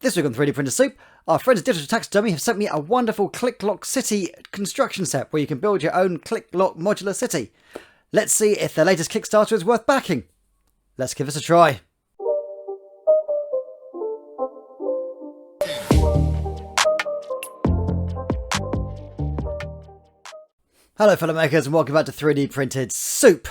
This week on 3D Printer Soup, our friends at Digital Taxidermy have sent me a wonderful Click-Lock City construction set where you can build your own Click-Lock modular city. Let's see if their latest Kickstarter is worth backing. Let's give this a try. Hello fellow makers and welcome back to 3D Printed Soup.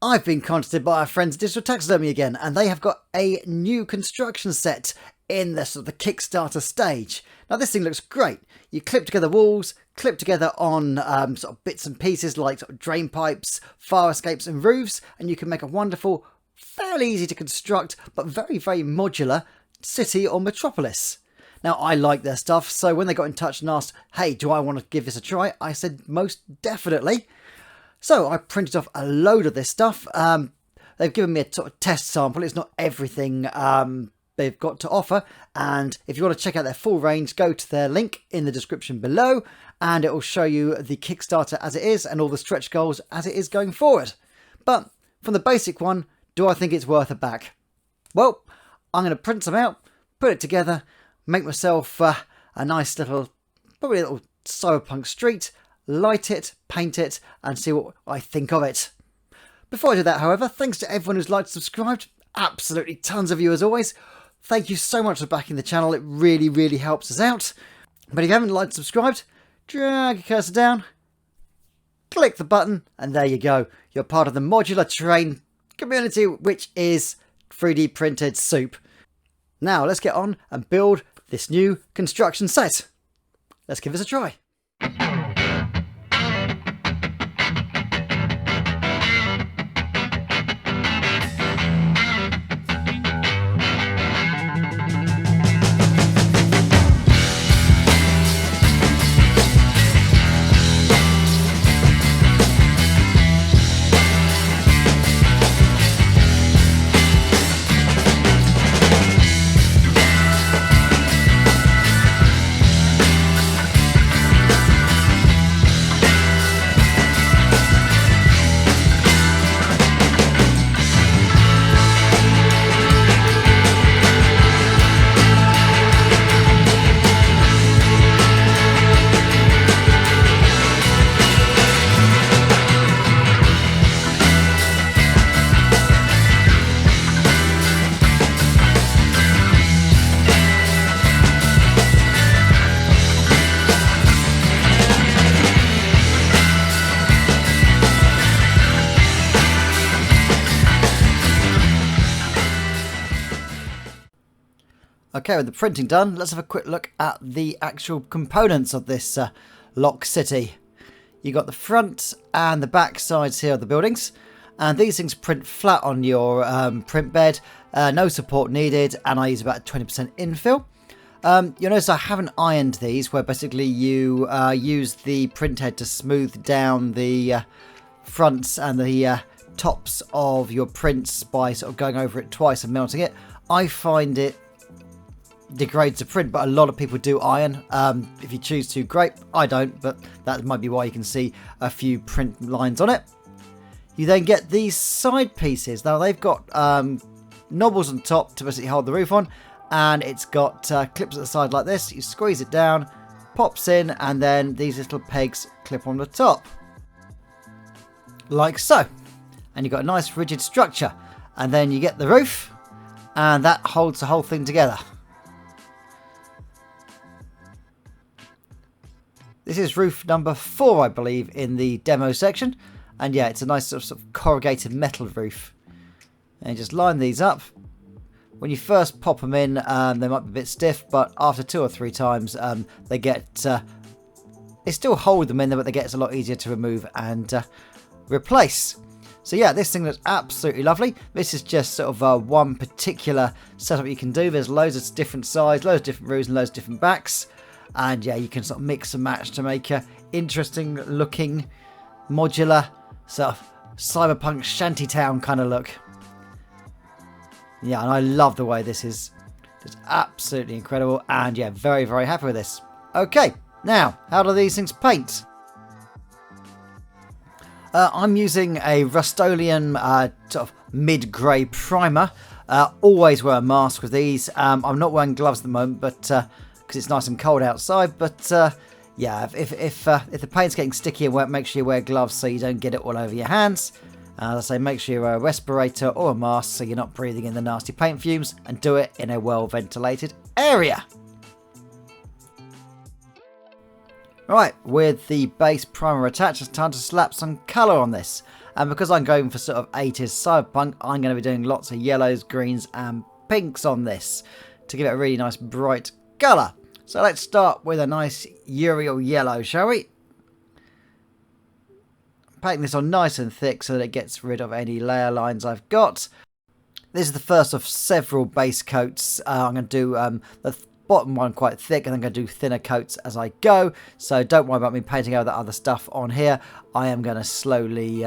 I've been contacted by our friends at Digital Taxidermy again, and they have got a new construction set in the sort of the Kickstarter stage. Now this thing looks great. You clip together walls, clip together on sort of bits and pieces like sort of drain pipes, fire escapes and roofs, and you can make a wonderful, fairly easy to construct but very, very modular city or metropolis. Now I like their stuff, so when they got in touch and asked, hey, do I want to give this a try? I said most definitely. So I printed off a load of this stuff. They've given me a sort of test sample. It's not everything they've got to offer, and if you want to check out their full range, go to their link in the description below and it will show you the Kickstarter as it is and all the stretch goals as it is going forward. But from the basic one, do I think it's worth a back? Well, I'm going to print some out, put it together, make myself a nice little, probably a little cyberpunk street, light it, paint it and see what I think of it. Before I do that, however, thanks to everyone who's liked and subscribed. Absolutely tons of you as always. Thank you so much for backing the channel. It really, really helps us out. But if you haven't liked and subscribed, drag your cursor down, click the button, and there you go. You're part of the modular train community, which is 3D Printed Soup. Now let's get on and build this new construction set. Let's give this a try. Okay, with the printing done, let's have a quick look at the actual components of this lock city. You got the front and the back sides here of the buildings, and these things print flat on your print bed, no support needed, and I use about 20% infill. You'll notice I haven't ironed these, where basically you use the print head to smooth down the fronts and the tops of your prints by sort of going over it twice and melting it. I find it degrades the print, but a lot of people do iron. If you choose to, great. I don't, but that might be why you can see a few print lines on it. You then get these side pieces. Now they've got knobbles on top to basically hold the roof on, and it's got clips at the side like this. You squeeze it down, pops in, and then these little pegs clip on the top like so, and you've got a nice rigid structure. And then you get the roof, and that holds the whole thing together. This is roof number 4, I believe, in the demo section. And yeah, it's a nice sort of corrugated metal roof. And you just line these up. When you first pop them in, they might be a bit stiff, but after 2 or 3 times, they get... they still hold them in there, but they get a lot easier to remove and replace. So yeah, this thing looks absolutely lovely. This is just sort of one particular setup you can do. There's loads of different sides, loads of different roofs and loads of different backs. And yeah, you can sort of mix and match to make a interesting looking modular sort of cyberpunk shantytown kind of look. Yeah, and I love the way this is. It's absolutely incredible, and yeah, very, very happy with this. Okay, now, how do these things paint? I'm using a Rust-Oleum sort of mid-grey primer. Always wear a mask with these. I'm not wearing gloves at the moment, but because it's nice and cold outside. But yeah, if the paint's getting sticky and wet, make sure you wear gloves so you don't get it all over your hands. As I say, make sure you wear a respirator or a mask so you're not breathing in the nasty paint fumes, and do it in a well ventilated area. Right, with the base primer attached, it's time to slap some colour on this. And because I'm going for sort of 80s cyberpunk, I'm going to be doing lots of yellows, greens and pinks on this to give it a really nice bright colour. So let's start with a nice Uriel yellow, shall we? Painting this on nice and thick so that it gets rid of any layer lines I've got. This is the first of several base coats. I'm going to do the bottom one quite thick, and I'm going to do thinner coats as I go. So don't worry about me painting over the other stuff on here. I am going to slowly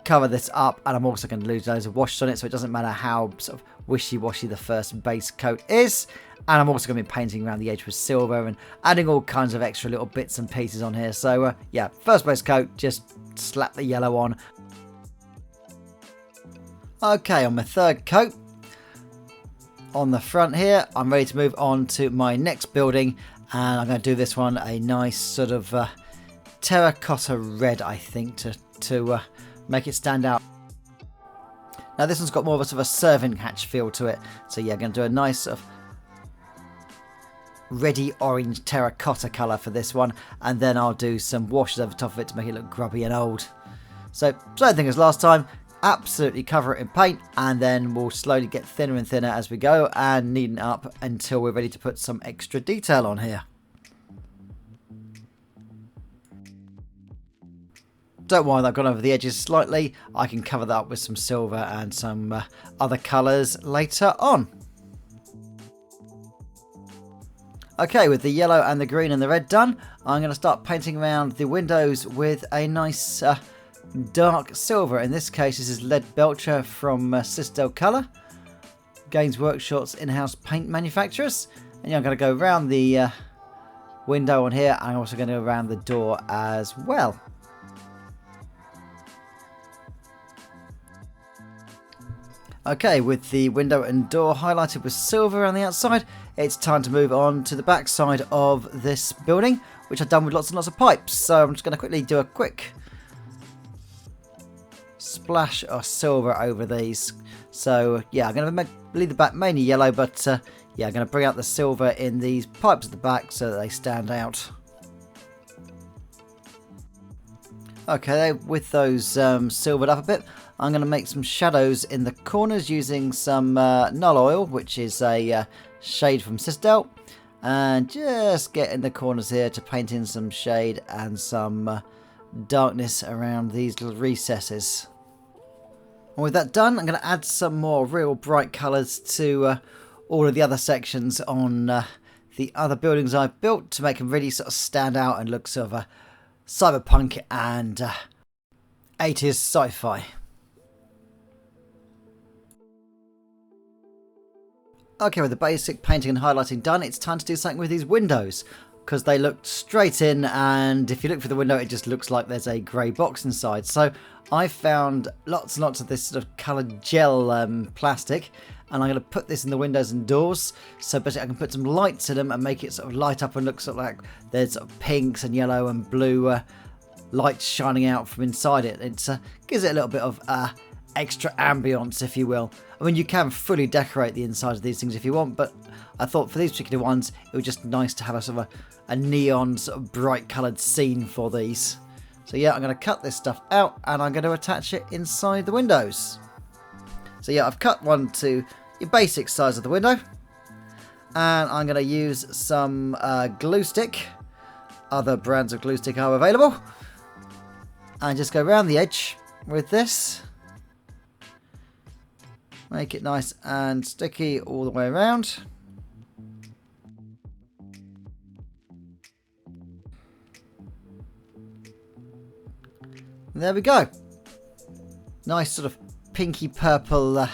cover this up, and I'm also going to lose loads of washes on it, so it doesn't matter how sort of wishy-washy the first base coat is. And I'm also going to be painting around the edge with silver and adding all kinds of extra little bits and pieces on here. So yeah, first base coat, just slap the yellow on. Okay, on my third coat, on the front here, I'm ready to move on to my next building, and I'm going to do this one a nice sort of terracotta red, I think, to make it stand out. Now this one's got more of a sort of a serving hatch feel to it, so yeah, I'm going to do a nice sort of reddy orange terracotta colour for this one, and then I'll do some washes over the top of it to make it look grubby and old. So same thing as last time. Absolutely cover it in paint, and then we'll slowly get thinner and thinner as we go and neaten it up until we're ready to put some extra detail on here. Don't worry, I've gone over the edges slightly. I can cover that up with some silver and some other colours later on. Okay, with the yellow and the green and the red done, I'm going to start painting around the windows with a nice dark silver. In this case, this is Lead Belcher from Sistel Colour, Gaines Workshop's in-house paint manufacturers. And yeah, I'm going to go around the window on here, and I'm also going to go around the door as well. Okay, with the window and door highlighted with silver on the outside, it's time to move on to the back side of this building, which I've done with lots and lots of pipes. So I'm just going to quickly do a quick splash of silver over these. So yeah, I'm going to leave the back mainly yellow, but yeah, I'm going to bring out the silver in these pipes at the back so that they stand out. Okay, with those silvered up a bit, I'm going to make some shadows in the corners using some Null Oil, which is a shade from Sistel, and just get in the corners here to paint in some shade and some darkness around these little recesses. And with that done, I'm going to add some more real bright colours to all of the other sections on the other buildings I've built to make them really sort of stand out and look sort of cyberpunk and 80s sci-fi. Okay, with the basic painting and highlighting done, it's time to do something with these windows, because they look straight in, and if you look through the window it just looks like there's a grey box inside. So I found lots and lots of this sort of coloured gel plastic, and I'm going to put this in the windows and doors so basically I can put some lights in them and make it sort of light up and look sort of like there's sort of pinks and yellow and blue lights shining out from inside it. It gives it a little bit of extra ambience, if you will. I mean, you can fully decorate the inside of these things if you want, but I thought for these particular ones it was just nice to have a sort of a neon sort of bright coloured scene for these. So yeah, I'm going to cut this stuff out and I'm going to attach it inside the windows. So yeah, I've cut one to your basic size of the window, and I'm going to use some glue stick. Other brands of glue stick are available, and just go around the edge with this. Make it nice and sticky all the way around. There we go. Nice sort of pinky purple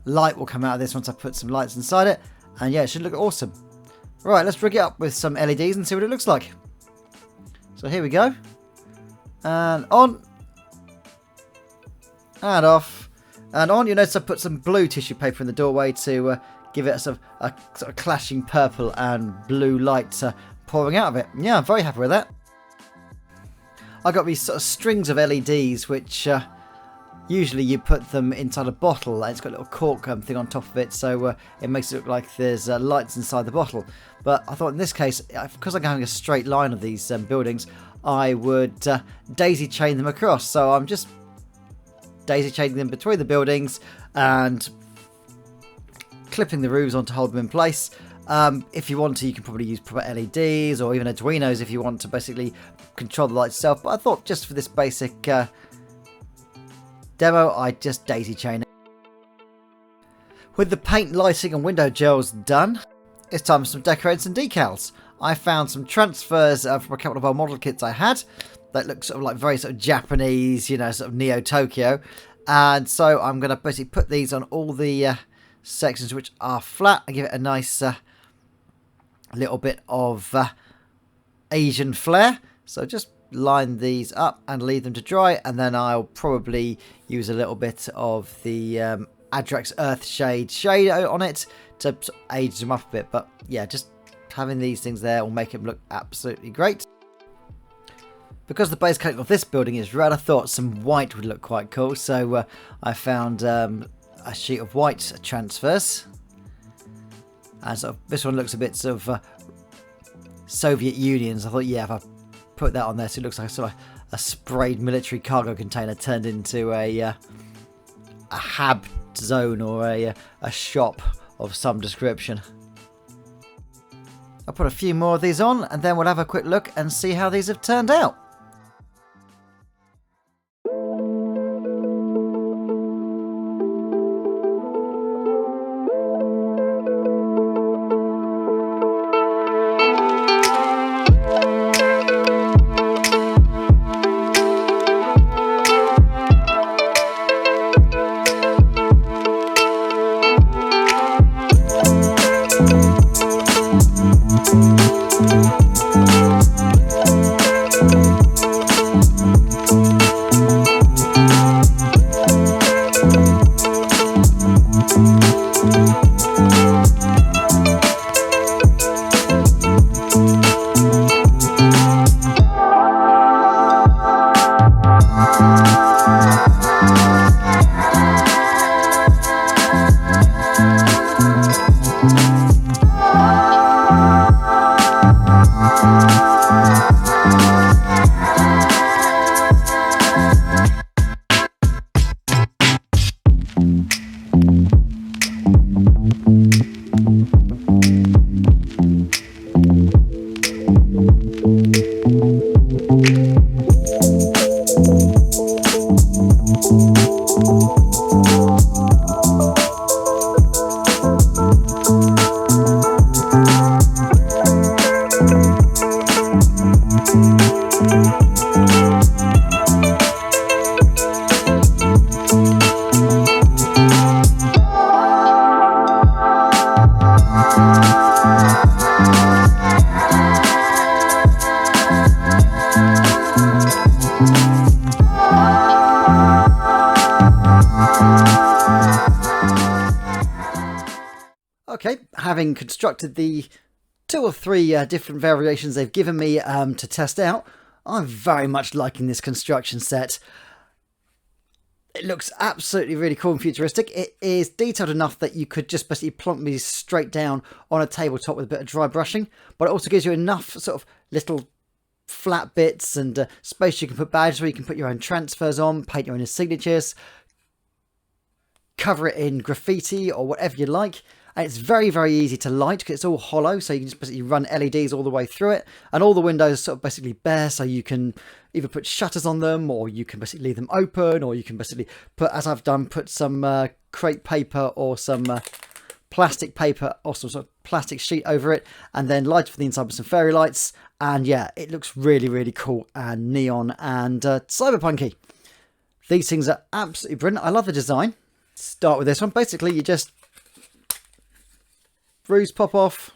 light will come out of this once I put some lights inside it. And yeah, it should look awesome. Right, let's rig it up with some LEDs and see what it looks like. So here we go. And on. And off. And on, you notice I put some blue tissue paper in the doorway to give it a sort of clashing purple and blue light pouring out of it. Yeah, I'm very happy with that. I got these sort of strings of LEDs, which usually you put them inside a bottle, and it's got a little cork thing on top of it, so it makes it look like there's lights inside the bottle. But I thought in this case, because I'm having a straight line of these buildings, I would daisy chain them across. So I'm just daisy chaining them between the buildings and clipping the roofs on to hold them in place. If you want to, you can probably use proper LEDs or even Arduinos if you want to basically control the light itself. But I thought just for this basic demo, I'd just daisy chain it. With the paint, lighting and window gels done, it's time for some decorating and decals. I found some transfers from a couple of our model kits I had that look sort of like very sort of Japanese, you know, sort of Neo Tokyo. And so I'm going to basically put these on all the sections which are flat and give it a nice little bit of Asian flair. So just line these up and leave them to dry, and then I'll probably use a little bit of the Adrax Earth shade on it to sort of age them up a bit. But yeah, just having these things there will make them look absolutely great. Because the base coating of this building is red, I thought some white would look quite cool, so I found a sheet of white transfers. And sort of, this one looks a bit sort of Soviet Union, so I thought, yeah, if I put that on there, so it looks like sort of a sprayed military cargo container turned into a hab zone or a shop of some description. I'll put a few more of these on, and then we'll have a quick look and see how these have turned out. Okay, having constructed the 2 or 3 different variations they've given me to test out, I'm very much liking this construction set. It looks absolutely really cool and futuristic. It is detailed enough that you could just basically plonk these straight down on a tabletop with a bit of dry brushing, but it also gives you enough sort of little flat bits and space you can put badges where you can put your own transfers on, paint your own signatures, cover it in graffiti or whatever you like. And it's very, very easy to light because it's all hollow, so you can just basically run LEDs all the way through it. And all the windows are sort of basically bare, so you can either put shutters on them, or you can basically leave them open, or you can basically put, as I've done, put some crepe paper or some plastic paper or some sort of plastic sheet over it, and then light for the inside with some fairy lights. And yeah, it looks really, really cool and neon and cyberpunky. These things are absolutely brilliant. I love the design. Start with this one. Basically, you just roofs pop off,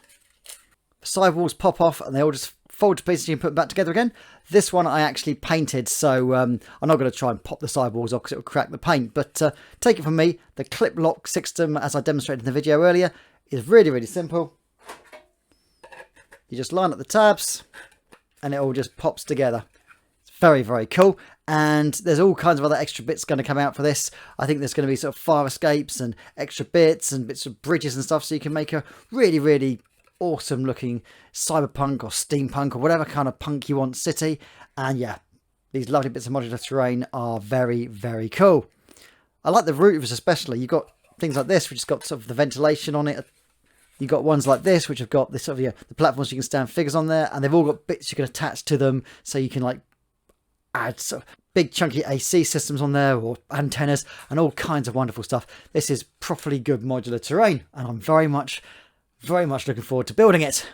the sidewalls pop off, and they all just fold to pieces, you can put them back together again. This one I actually painted, so I'm not going to try and pop the sidewalls off because it will crack the paint. But take it from me, the clip lock system, as I demonstrated in the video earlier, is really, really simple. You just line up the tabs and it all just pops together. It's very, very cool. And there's all kinds of other extra bits going to come out for this. I think there's going to be sort of fire escapes and extra bits and bits of bridges and stuff, so you can make a really, really awesome looking cyberpunk or steampunk or whatever kind of punk you want city. And yeah, these lovely bits of modular terrain are very, very cool. I like the roofs especially. You've got things like this which has got sort of the ventilation on it. You've got ones like this which have got this sort of the platforms you can stand figures on there, and they've all got bits you can attach to them, so you can like add sort of big chunky AC systems on there or antennas and all kinds of wonderful stuff. This is properly good modular terrain, and I'm very much looking forward to building it.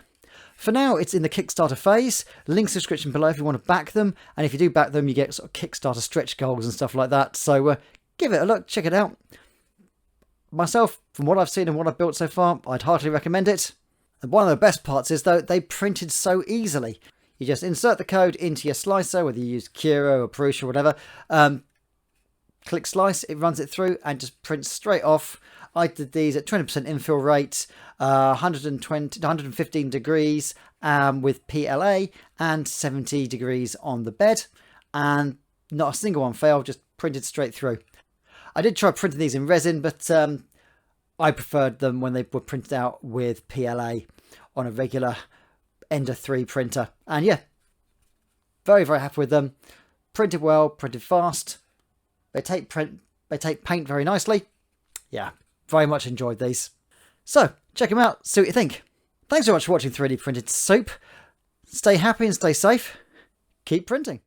For now, it's in the Kickstarter phase. Links in the description below if you want to back them, and if you do back them, you get sort of Kickstarter stretch goals and stuff like that. So give it a look, check it out. Myself, from what I've seen and what I've built so far, I'd heartily recommend it. And one of the best parts is, though, they printed so easily. You just insert the code into your slicer, whether you use Curo or Prusa or whatever. Click slice, it runs it through and just prints straight off. I did these at 20% infill rate, 120 to 115 degrees with PLA and 70 degrees on the bed. And not a single one failed, just printed straight through. I did try printing these in resin, but I preferred them when they were printed out with PLA on a regular Ender 3 printer. And yeah, very, very happy with them. Printed well, printed fast. They take paint very nicely. Yeah, very much enjoyed these. So check them out, see what you think. Thanks so much for watching 3D Printed Soup. Stay happy and stay safe. Keep printing.